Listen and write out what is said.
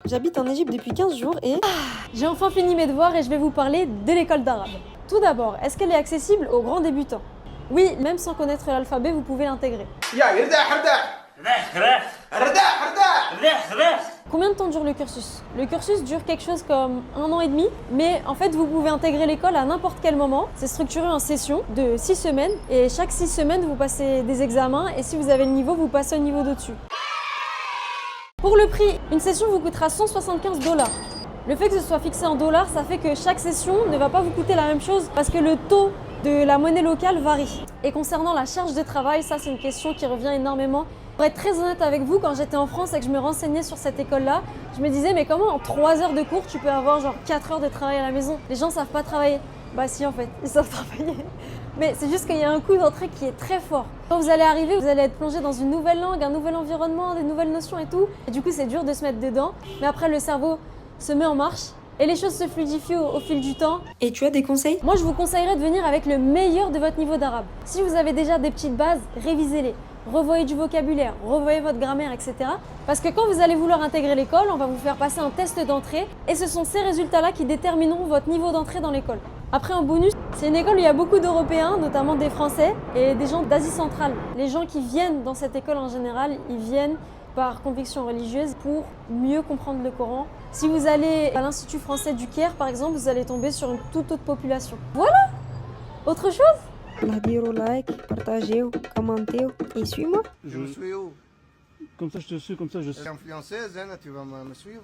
J'habite en Égypte depuis 15 jours et... J'ai enfin fini mes devoirs et je vais vous parler de l'école d'arabe. Tout d'abord, est-ce qu'elle est accessible aux grands débutants? Oui, même sans connaître l'alphabet, vous pouvez l'intégrer. Combien de temps dure le cursus? Le cursus dure quelque chose comme 1 an et demi, mais en fait vous pouvez intégrer l'école à n'importe quel moment. C'est structuré en sessions de 6 semaines et chaque 6 semaines vous passez des examens et si vous avez le niveau, vous passez au niveau d'au-dessus. Pour le prix, une session vous coûtera 175 $. Le fait que ce soit fixé en dollars, ça fait que chaque session ne va pas vous coûter la même chose parce que le taux de la monnaie locale varie. Et concernant la charge de travail, ça c'est une question qui revient énormément. Pour être très honnête avec vous, quand j'étais en France et que je me renseignais sur cette école-là, je me disais mais comment en 3 heures de cours tu peux avoir genre 4 heures de travail à la maison? Les gens savent pas travailler. Bah si en fait, ils savent travailler. Mais c'est juste qu'il y a un coût d'entrée qui est très fort. Quand vous allez arriver, vous allez être plongé dans une nouvelle langue, un nouvel environnement, des nouvelles notions et tout. Et du coup c'est dur de se mettre dedans. Mais après le cerveau se met en marche et les choses se fluidifient au fil du temps. Et tu as des conseils? Moi je vous conseillerais de venir avec le meilleur de votre niveau d'arabe. Si vous avez déjà des petites bases, révisez-les. Revoyez du vocabulaire, revoyez votre grammaire, etc. Parce que quand vous allez vouloir intégrer l'école, on va vous faire passer un test d'entrée et ce sont ces résultats-là qui détermineront votre niveau d'entrée dans l'école. Après, en bonus, c'est une école où il y a beaucoup d'Européens, notamment des Français et des gens d'Asie centrale. Les gens qui viennent dans cette école en général, ils viennent par conviction religieuse pour mieux comprendre le Coran. Si vous allez à l'Institut français du Caire, par exemple, vous allez tomber sur une toute autre population. Voilà! Autre chose? Like, partagez, commentez et suis-moi. Je me suis où? Comme ça je te suis, comme ça je sais. T'es influenceuse, hein, tu vas me suivre.